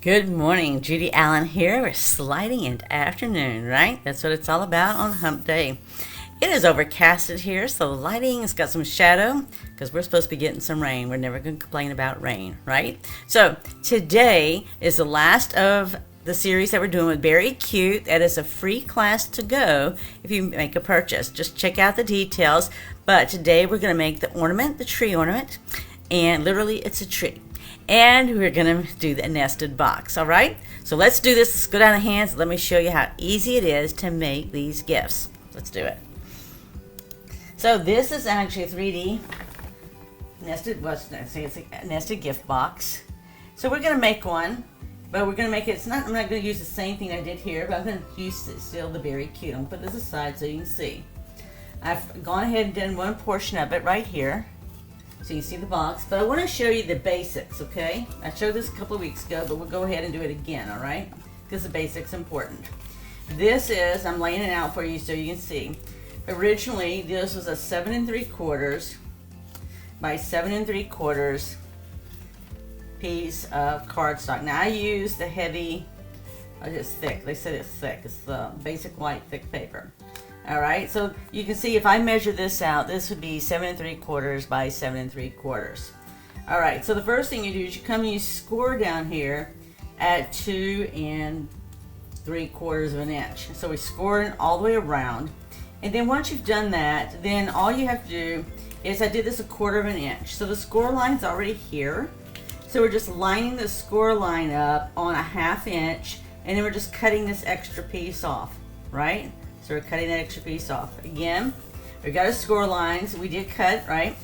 Good morning, Judy Allen here. We're sliding into afternoon, right? That's what it's all about on hump day. It is overcasted here, so the lighting has got some shadow because we're supposed to be getting some rain. We're never going to complain about rain, right? So today is the last of the series that we're doing with Beary Cute. That is a free class to go if you make a purchase. Just check out the details. But today we're going to make the ornament, the tree ornament, and literally it's a tree. And we're going to do the nested box, all right? So let's do this. Let's go down the hands. Let me show you how easy it is to make these gifts. Let's do it. So this is actually a 3D nested, it's a nested gift box. So we're going to make one, but we're going to make it, I'm not going to use the same thing I did here, but I'm going to use still the Beary Cute. I'm going to put this aside so you can see. I've gone ahead and done one portion of it right here. So you see the box, but I want to show you the basics, okay? I showed this a couple of weeks ago, but we'll go ahead and do it again, all right? Because the basics important. This is, I'm laying it out for you so you can see. Originally, this was a 7 3/4 by 7 3/4 piece of cardstock. Now I use the heavy, it's thick. They said it's thick. It's the basic white thick paper. All right, so you can see if I measure this out, this would be 7 3/4 by 7 3/4. All right, so the first thing you do is you come and you score down here at 2 3/4 of an inch. So we score it all the way around. And then once you've done that, then all you have to do is, I did this 1/4 of an inch. So the score line's already here. So we're just lining the score line up on a 1/2 inch, and then we're just cutting this extra piece off, right? So we're cutting that extra piece off. Again, we've got our score lines. We did cut, right?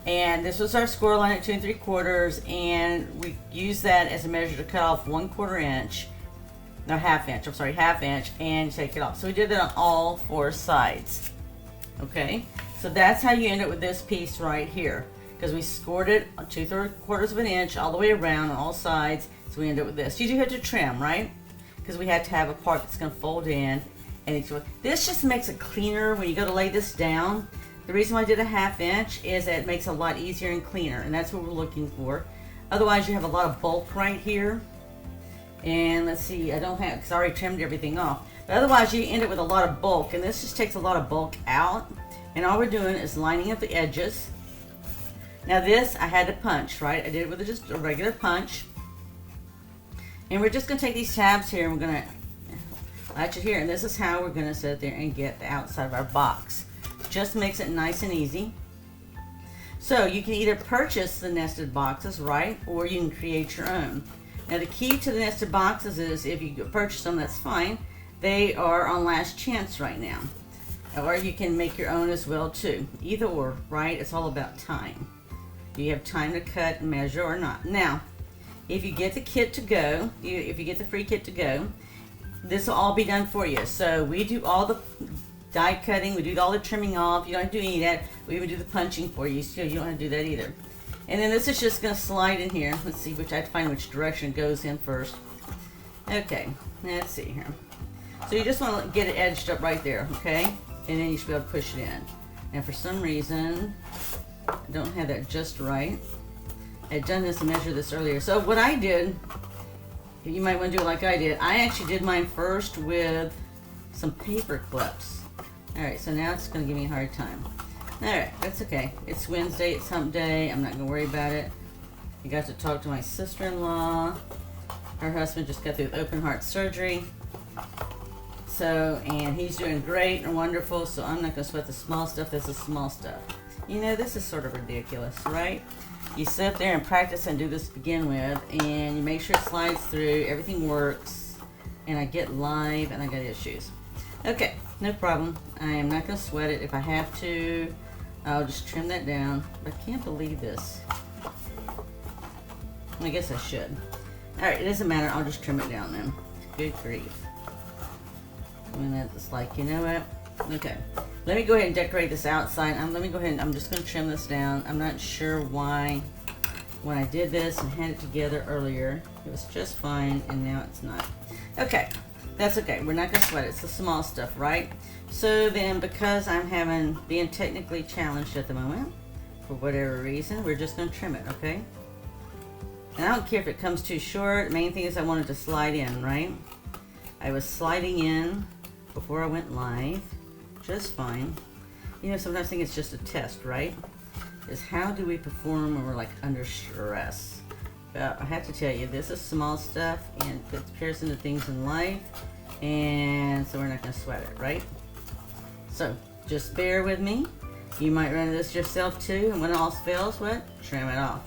And this was our score line at 2 3/4, and we used that as a measure to cut off 1/4 inch, no 1/2 inch, I'm sorry, 1/2 inch, and take it off. So we did that on all 4 sides. Okay, so that's how you end up with this piece right here, because we scored it 2 3/4 of an inch all the way around on all sides. So we end up with this. You do have to trim, right? Because we have to have a part that's going to fold in. And this just makes it cleaner when you go to lay this down. The reason why I did a 1/2 inch is that it makes it a lot easier and cleaner, and that's what we're looking for. Otherwise, you have a lot of bulk right here. And let's see, I don't have, because I already trimmed everything off. But otherwise, you end up with a lot of bulk, and this just takes a lot of bulk out. And all we're doing is lining up the edges. Now this, I had to punch, right? I did it with just a regular punch. And we're just going to take these tabs here, and we're going to latch it here, and this is how we're going to sit there and get the outside of our box. Just makes it nice and easy. So you can either purchase the nested boxes, right, or you can create your own. Now the key to the nested boxes is, if you purchase them, that's fine. They are on last chance right now, or you can make your own as well too. Either or, right? It's all about time. Do you have time to cut and measure or not? Now, if you get the kit to go, if you get the free kit to go, this will all be done for you. So we do all the die cutting, we do all the trimming off. You don't have to do any of that. We even do the punching for you, so you don't have to do that either. And then this is just going to slide in here. Let's see, I have to find which direction it goes in first. Okay, let's see here. So you just want to get it edged up right there, okay? And then you should be able to push it in. And for some reason, I don't have that just right. I had done this and measured this earlier. So what I did, you might want to do it like I did. I actually did mine first with some paper clips. Alright, so now it's going to give me a hard time. Alright, that's okay. It's Wednesday, it's hump day. I'm not going to worry about it. I got to talk to my sister-in-law. Her husband just got through open heart surgery. So, and he's doing great and wonderful, so I'm not going to sweat the small stuff. This is small stuff. You know, this is sort of ridiculous, right? You sit there and practice and do this to begin with, and you make sure it slides through, everything works, and I get live and I got issues. Okay, no problem. I am not going to sweat it. If I have to, I'll just trim that down. But I can't believe this. I guess I should. Alright, it doesn't matter. I'll just trim it down then. Good grief. And it's like, you know what? Okay. Let me go ahead and decorate this outside. Let me go ahead and I'm just going to trim this down. I'm not sure why when I did this and had it together earlier, it was just fine, and now it's not. Okay, that's okay. We're not going to sweat it. It's the small stuff, right? So then, because I'm being technically challenged at the moment, for whatever reason, we're just going to trim it, okay? And I don't care if it comes too short. The main thing is I wanted to slide in, right? I was sliding in before I went live, just fine. You know, sometimes I think it's just a test, right? Is how do we perform when we're like under stress? But I have to tell you, this is small stuff and comparison to things in life, and so we're not gonna sweat it, right? So just bear with me. You might run this yourself too, and when all fails, what? Trim it off,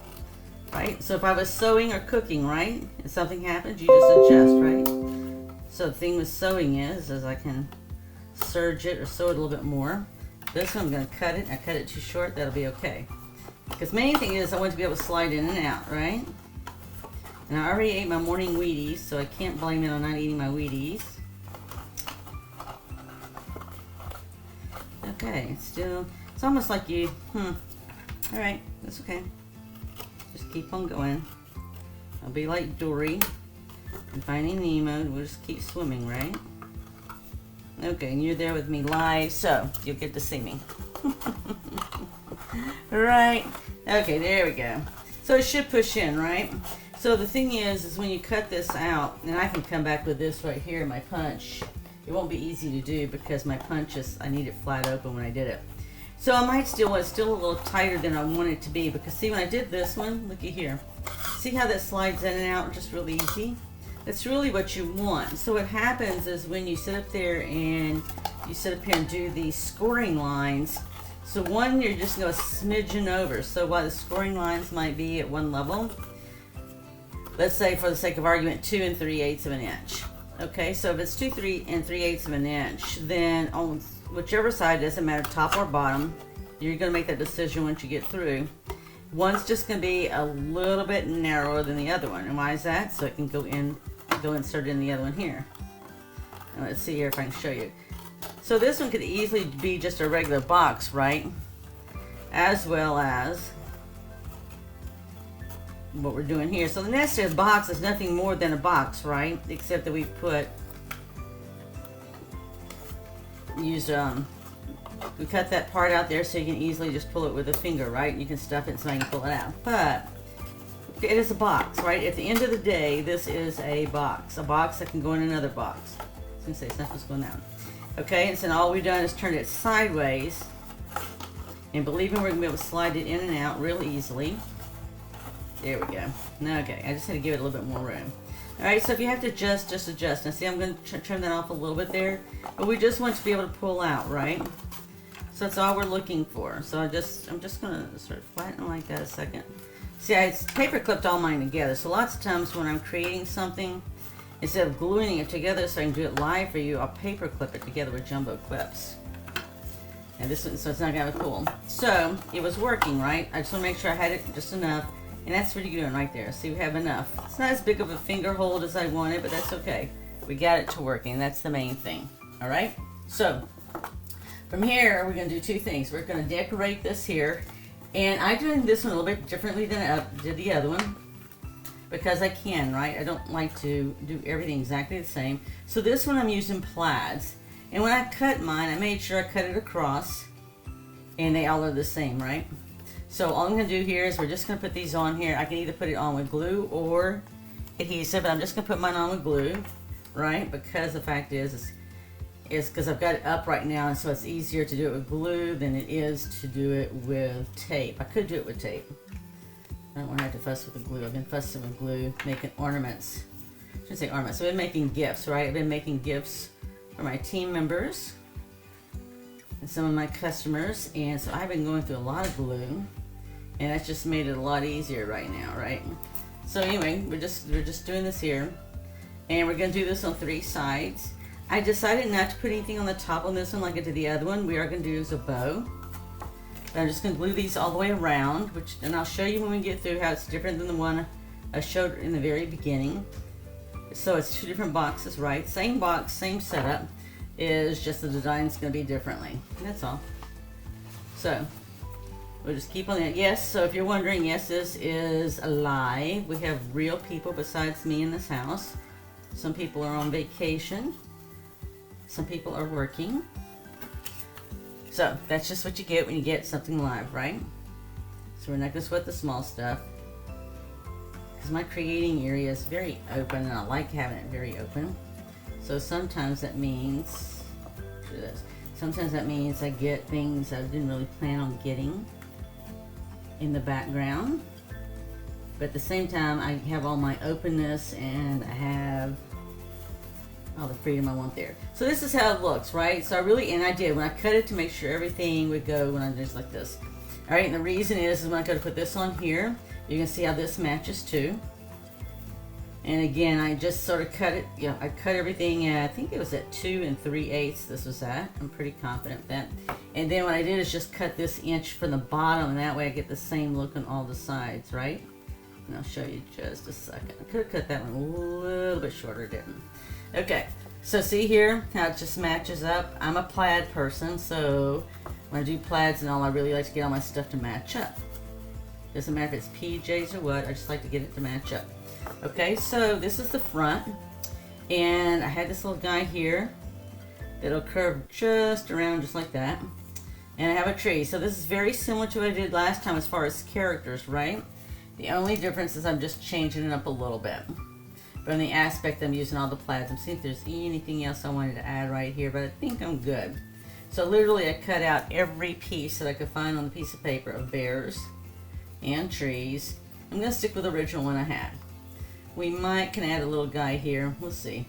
right? So if I was sewing or cooking, right, and something happens, you just adjust, right? So the thing with sewing is I can serge it or sew it a little bit more. This one I'm going to cut it. I cut it too short, that'll be okay. Because main thing is I want to be able to slide in and out, right? And I already ate my morning Wheaties, so I can't blame it on not eating my Wheaties. Okay, it's almost like you, alright, that's okay. Just keep on going. I'll be like Dory and Finding Nemo, we'll just keep swimming, right? Okay, and you're there with me live, so you'll get to see me. Right, okay, there we go. So it should push in, right? So the thing is when you cut this out, and I can come back with this right here, my punch. It won't be easy to do because my punch is, I need it flat open when I did it. So I might still want it still a little tighter than I want it to be, because see when I did this one, looky here. See how that slides in and out just really easy? That's really what you want. So what happens is when you sit up there and you sit up here and do these scoring lines, so one you're just going to smidgen over. So while the scoring lines might be at one level, let's say for the sake of argument 2 3/8 of an inch. Okay, so if it's 2 3/8 of an inch, then on whichever side, doesn't matter top or bottom, you're going to make that decision once you get through. One's just going to be a little bit narrower than the other one. And why is that? So it can go insert in the other one here. And let's see here if I can show you. So this one could easily be just a regular box, right? As well as what we're doing here. So the necessary box is nothing more than a box, right? Except that we we cut that part out there so you can easily just pull it with a finger, right? You can stuff it so you can pull it out. But it is a box, right? At the end of the day, this is a box that can go in another box. I was gonna say it's not supposed to go down. Okay, and so all we've done is turn it sideways, and believe me, we're gonna be able to slide it in and out real easily. There we go. Okay, I just had to give it a little bit more room. All right, so if you have to adjust, just adjust. Now see, I'm going to trim that off a little bit there, but we just want to be able to pull out, right? So that's all we're looking for. So I'm just going to sort of flatten like that a second. See, I paper clipped all mine together. So lots of times when I'm creating something, instead of gluing it together so I can do it live for you, I'll paper clip it together with jumbo clips. And this one, so it's not going to be cool. So it was working, right? I just want to make sure I had it just enough. And that's what you're doing right there. See, we have enough. It's not as big of a finger hold as I wanted, but that's okay. We got it to working. That's the main thing. All right? So from here, we're going to do two things. We're going to decorate this here. And I'm doing this one a little bit differently than I did the other one, because I can, right? I don't like to do everything exactly the same. So this one I'm using plaids. And when I cut mine, I made sure I cut it across. And they all are the same, right? So all I'm going to do here is we're just going to put these on here. I can either put it on with glue or adhesive, but I'm just going to put mine on with glue, right? Because the fact is because I've got it up right now, and so it's easier to do it with glue than it is to do it with tape. I could do it with tape. I don't want to have to fuss with the glue. I've been fussing with glue, making ornaments. I shouldn't say ornaments. I've been making gifts, right? I've been making gifts for my team members and some of my customers, and so I've been going through a lot of glue. And that's just made it a lot easier right now, right? So anyway, we're just doing this here. And we're going to do this on 3 sides. I decided not to put anything on the top on this one like I did the other one. We are going to do is a bow. But I'm just going to glue these all the way around, and I'll show you when we get through how it's different than the one I showed in the very beginning. So it's 2 different boxes, right? Same box, same setup. Is just the design's going to be differently. That's all. So we'll just keep on that. Yes, so if you're wondering, yes, this is live. We have real people besides me in this house. Some people are on vacation. Some people are working. So that's just what you get when you get something live, right? So we're not going to sweat the small stuff. because my creating area is very open and I like having it very open. So sometimes that means, do this. Sometimes that means I get things I didn't really plan on getting in the background. But at the same time, I have all my openness and I have all the freedom I want there. So this is how it looks, right? So I did when I cut it to make sure everything would go when I just like this. All right, and the reason is when I go to put this on here, you can see how this matches too. And again, I just sort of cut it, I cut everything at, I think it was at 2 3/8 this was at. I'm pretty confident that. And then what I did is just cut this inch from the bottom, and that way I get the same look on all the sides, right? And I'll show you just a second. I could have cut that one a little bit shorter, didn't. Okay, so see here how it just matches up. I'm a plaid person, so when I do plaids and all, I really like to get all my stuff to match up. Doesn't matter if it's PJs or what, I just like to get it to match up. Okay, so this is the front, and I had this little guy here that'll curve just around just like that, and I have a tree. So this is very similar to what I did last time as far as characters, right? The only difference is I'm just changing it up a little bit. But in the aspect, I'm using all the plaids. I'm seeing if there's anything else I wanted to add right here, but I think I'm good. So literally I cut out every piece that I could find on the piece of paper of bears and trees. I'm going to stick with the original one I had. We can add a little guy here. We'll see.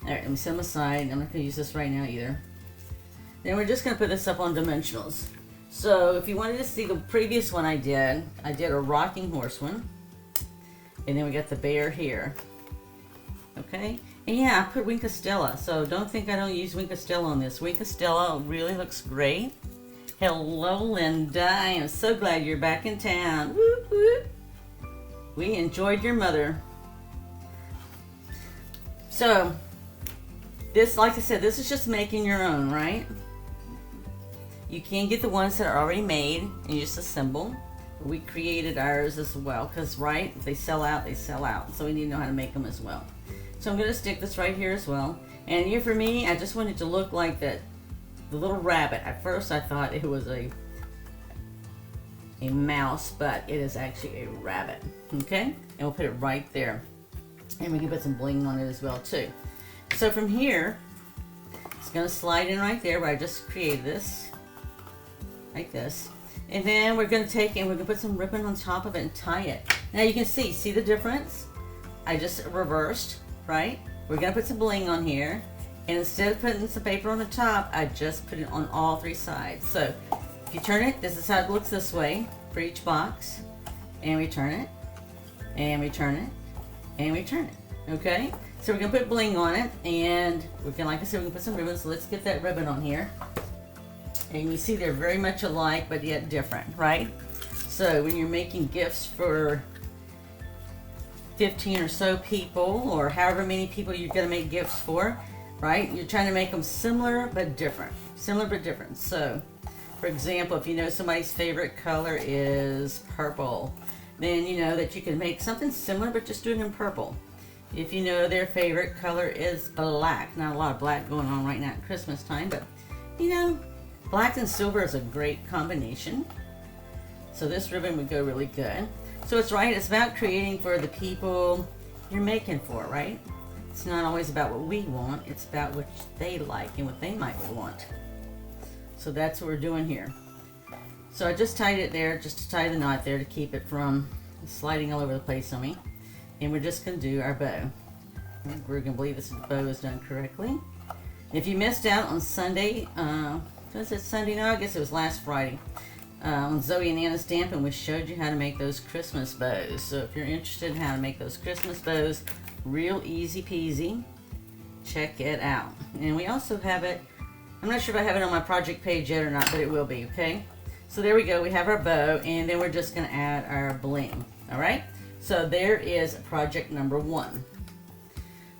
Alright, let me set them aside. I'm not going to use this right now either. Then we're just going to put this up on dimensionals. So if you wanted to see the previous one I did a rocking horse one. And then we got the bear here. Okay? And yeah, I put Wink Stella. So don't think I don't use Wink Stella on this. Wink Stella really looks great. Hello, Linda. I am so glad you're back in town. Whoop, whoop. We enjoyed your mother. So, this, like I said, this is just making your own, right? You can get the ones that are already made and you just assemble. We created ours as well because, right, if they sell out, they sell out. So we need to know how to make them as well. So I'm going to stick this right here as well. And here for me, I just want it to look like the little rabbit. At first I thought it was a mouse, but it is actually a rabbit. Okay? And we'll put it right there. And we can put some bling on it as well too. So from here, it's going to slide in right there where I just created this. Like this. And then we're going to take and we're going to put some ribbon on top of it and tie it. Now you can see the difference? I just reversed, right? We're going to put some bling on here. And instead of putting some paper on the top, I just put it on all 3 sides. So if you turn it, this is how it looks this way for each box. And we turn it. And we turn it. And we turn it. Okay? So we're going to put bling on it. And we're going to, like I said, we're going to put some ribbon. So let's get that ribbon on here. And you see they're very much alike, but yet different, right? So when you're making gifts for 15 or so people, or however many people you're going to make gifts for, right? You're trying to make them similar but different. Similar but different. So, for example, if you know somebody's favorite color is purple, then you know that you can make something similar but just do it in purple. If you know their favorite color is black, not a lot of black going on right now at Christmas time, but you know, black and silver is a great combination. So this ribbon would go really good. So it's right, it's about creating for the people you're making for, right? It's not always about what we want, it's about what they like and what they might want. So that's what we're doing here. So I just tied it there, just to tie the knot there to keep it from sliding all over the place on me. And we're just going to do our bow. We're going to believe this bow is done correctly. If you missed out on Sunday, was it Sunday? No, I guess it was last Friday. On Zoe and Anna Stampin', we showed you how to make those Christmas bows. So if you're interested in how to make those Christmas bows, real easy peasy, check it out. And we also have it, I'm not sure if I have it on my project page yet or not, but it will be, okay? So there we go, we have our bow, and then we're just going to add our bling, all right? So there is project number 1.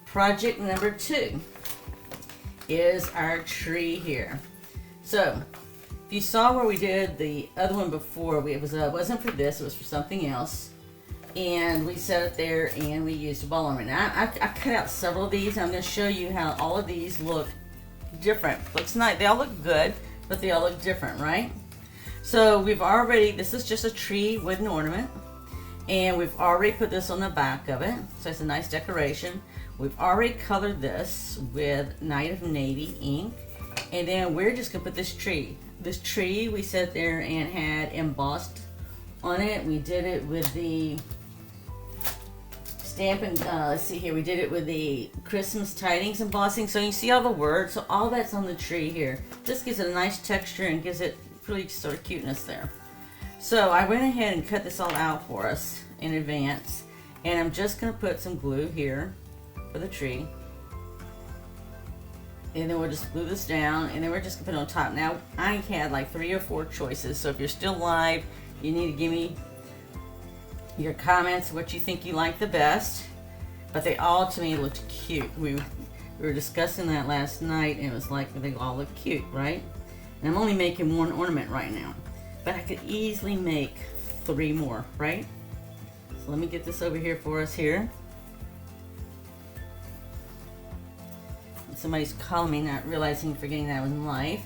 Project number 2 is our tree here. So if you saw where we did the other one before, it wasn't for this, it was for something else. And we set it there and we used a ball ornament. Now I cut out several of these. I'm going to show you how all of these look different. Looks nice. They all look good, but they all look different, right? So we've already, this is just a tree wooden ornament. And we've already put this on the back of it, so it's a nice decoration. We've already colored this with Night of Navy ink. And then we're just gonna put this tree. This tree we sat there and had embossed on it. We did it with the Stampin', let's see here, we did it with the Christmas tidings embossing. So you can see all the words, so all that's on the tree here. This gives it a nice texture and gives it really sort of cuteness there. So I went ahead and cut this all out for us in advance. And I'm just gonna put some glue here for the tree. And then we'll just glue this down, and then we're just gonna put it on top. Now, I had like 3 or 4 choices, so if you're still live, you need to give me your comments, what you think you like the best. But they all, to me, looked cute. We were discussing that last night, and it was like they all look cute, right? And I'm only making 1 ornament right now, but I could easily make 3 more, right? So let me get this over here for us here. Somebody's calling me, not realizing, forgetting that I was live.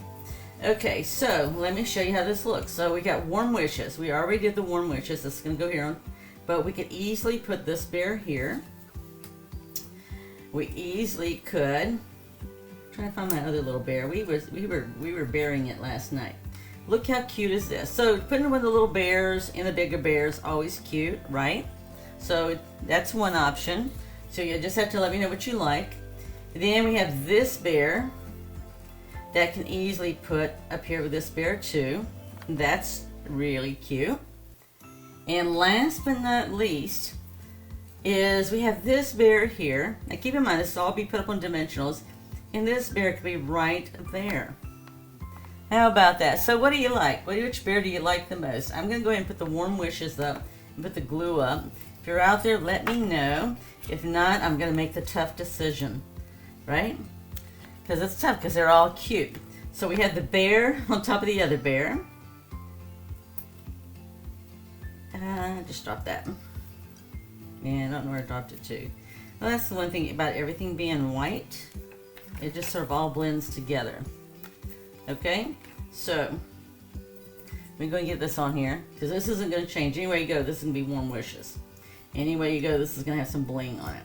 Okay, so let me show you how this looks. So we got warm wishes. We already did the warm wishes. This is going to go here on, but we could easily put this bear here. We easily could. I'm trying to find my other little bear. We were burying it last night. Look how cute is this. So putting it with the little bears and the bigger bears, always cute, right? So that's one option. So you just have to let me know what you like. Then we have this bear that can easily put up here with this bear too. That's really cute. And last but not least is we have this bear here. Now keep in mind, this will all be put up on dimensionals, and this bear could be right there. How about that? So what do you like? Which bear do you like the most? I'm going to go ahead and put the warm wishes up and put the glue up. If you're out there, let me know. If not, I'm going to make the tough decision, right? Because it's tough because they're all cute. So we have the bear on top of the other bear. Just dropped that. Yeah, I don't know where I dropped it to. Well, that's the one thing about everything being white. It just sort of all blends together. Okay, so we're going to get this on here because this isn't going to change. Anywhere you go, this is going to be warm wishes. Anywhere you go, this is going to have some bling on it.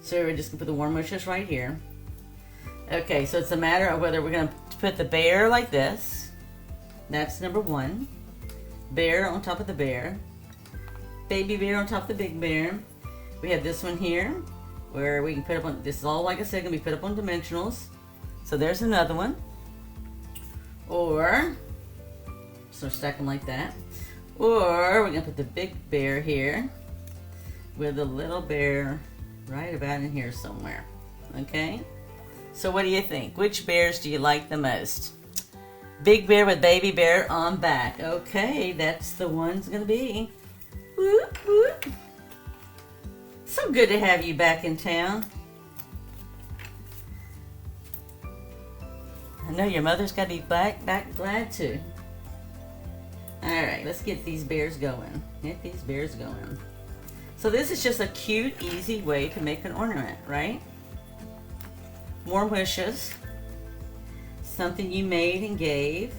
So we're just going to put the warm wishes right here. Okay, so it's a matter of whether we're going to put the bear like this. That's number 1. Bear on top of the bear. Baby bear on top of the big bear. We have this one here where we can put up on, this is all, like I said, going to be put up on dimensionals. So there's another one. Or, so stack them like that. Or we're going to put the big bear here with the little bear right about in here somewhere. Okay? So what do you think? Which bears do you like the most? Big bear with baby bear on back. Okay, that's the one it's going to be. Whoop, whoop. So good to have you back in town. I know your mother's got to be back glad too. Alright, let's get these bears going. Get these bears going. So this is just a cute, easy way to make an ornament, right? Warm wishes. Something you made and gave.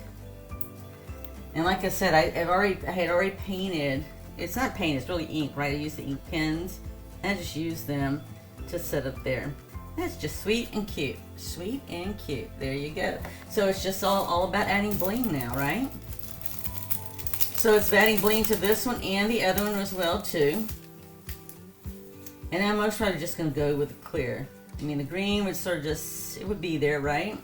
And like I said, I had already painted. It's not paint, it's really ink, right? I used the ink pens. And I just used them to set up there. That's just sweet and cute. Sweet and cute. There you go. So it's just all about adding bling now, right? So it's adding bling to this one and the other one as well too. And I'm most probably just going to go with the clear. I mean, the green would sort of just, it would be there, right?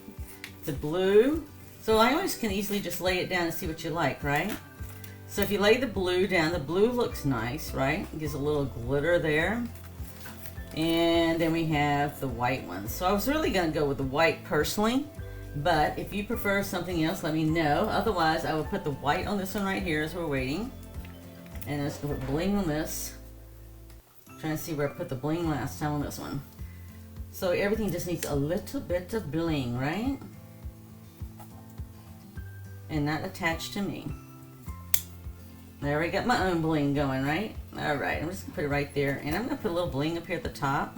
The blue. So I always can easily just lay it down and see what you like, right? So if you lay the blue down, the blue looks nice, right? It gives a little glitter there. And then we have the white one. So I was really going to go with the white personally. But if you prefer something else, let me know. Otherwise, I will put the white on this one right here as we're waiting. And I'm just going to put bling on this. I'm trying to see where I put the bling last time on this one. So everything just needs a little bit of bling, right? And not attached to me. There, we got my own bling going, right? Alright, I'm just going to put it right there. And I'm going to put a little bling up here at the top.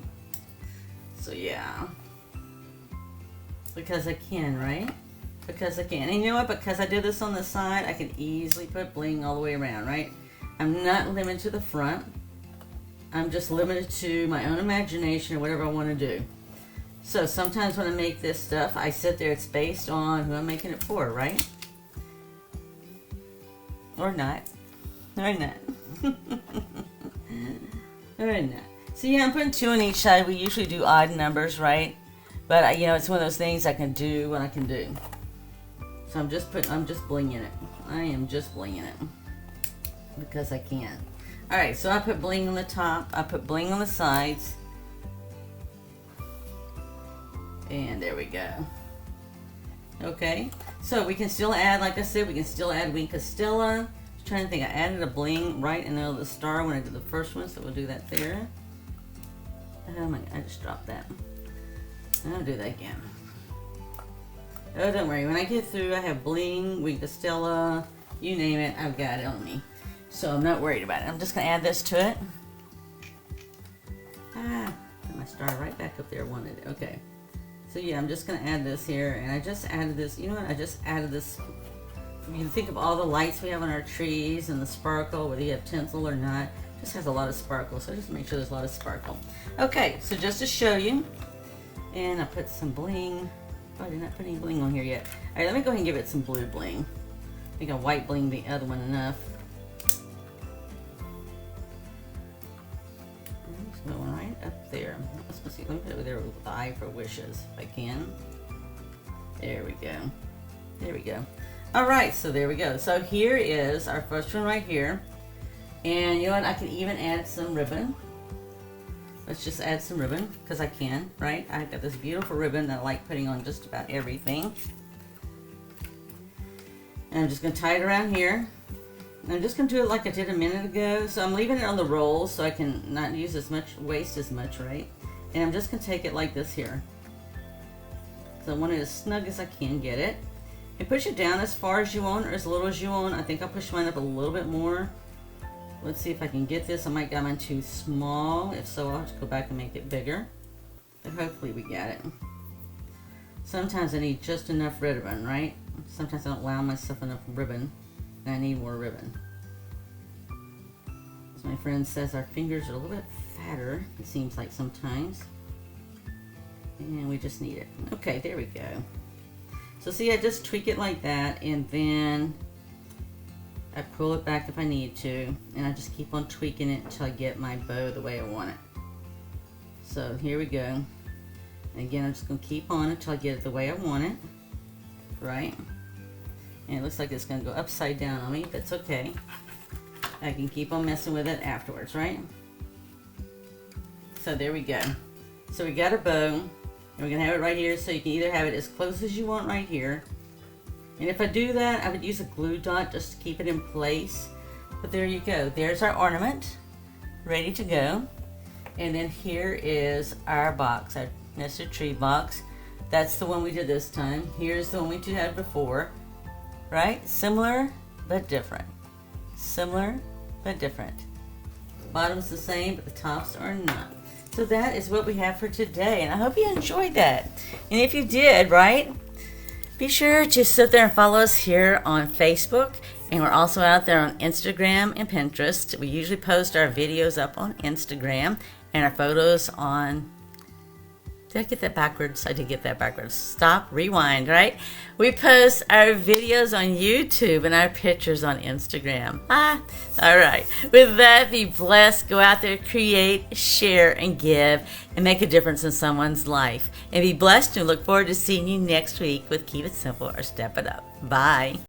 So yeah. Because I can, right? Because I can. And you know what? Because I did this on the side, I can easily put bling all the way around, right? I'm not limited to the front. I'm just limited to my own imagination or whatever I want to do. So sometimes when I make this stuff, I sit there, it's based on who I'm making it for, right? Or not. Or not. Or not. So yeah, I'm putting 2 on each side. We usually do odd numbers, right? But you know, it's one of those things I can do what I can do. So I'm just blinging it. I am just blinging it. Because I can. Alright, so I put bling on the top. I put bling on the sides. And there we go. Okay, so we can still add, like I said, we can still add Wink Castella. I'm trying to think, I added a bling right in the middle of the star when I did the first one, so we'll do that there. Oh my God, I just dropped that. I'll do that again. Oh, don't worry, when I get through, I have bling, Wink Castella, you name it, I've got it on me. So I'm not worried about it. I'm just gonna add this to it. Put my star right back up there, I wanted it, okay. So yeah, I'm just going to add this here, and I just added this, you know what, I just added this, you can think of all the lights we have on our trees and the sparkle, whether you have tinsel or not, it just has a lot of sparkle, so just make sure there's a lot of sparkle. Okay, so just to show you, and I put some bling, oh, I did not put any bling on here yet. Alright, let me go ahead and give it some blue bling. I think I white bling the other one enough. Going right up there. Let's see. Let me put it there with the eye for wishes, if I can. There we go. There we go. All right, so there we go. So here is our first one right here, and you know what? I can even add some ribbon. Let's just add some ribbon because I can, right? I've got this beautiful ribbon that I like putting on just about everything, and I'm just going to tie it around here. I'm just going to do it like I did a minute ago. So I'm leaving it on the rolls so I can not use as much, waste as much, right? And I'm just going to take it like this here. So I want it as snug as I can get it. And push it down as far as you want or as little as you want. I think I'll push mine up a little bit more. Let's see if I can get this. I might got mine too small. If so, I'll just go back and make it bigger. But hopefully we got it. Sometimes I need just enough ribbon, right? Sometimes I don't allow myself enough ribbon. I need more ribbon. As my friend says, our fingers are a little bit fatter, it seems like sometimes. And we just need it. Okay, there we go. So see, I just tweak it like that, and then I pull it back if I need to, and I just keep on tweaking it until I get my bow the way I want it. So here we go. And again, I'm just going to keep on until I get it the way I want it. Right? And it looks like it's going to go upside down on me, but it's okay. I can keep on messing with it afterwards, right? So there we go. So we got our bow, and we're going to have it right here, so you can either have it as close as you want right here. And if I do that, I would use a glue dot just to keep it in place. But there you go. There's our ornament, ready to go. And then here is our box, our nested tree box. That's the one we did this time. Here's the one we had before. Right? Similar, but different. Similar, but different. Bottom's the same, but the tops are not. So that is what we have for today, and I hope you enjoyed that. And if you did, right, be sure to sit there and follow us here on Facebook, and we're also out there on Instagram and Pinterest. We usually post our videos up on Instagram and our photos on... Did I get that backwards? I did get that backwards. Stop, rewind, right? We post our videos on YouTube and our pictures on Instagram. All right. With that, be blessed. Go out there, create, share, and give, and make a difference in someone's life. And be blessed, and look forward to seeing you next week with Keep It Simple or Step It Up. Bye.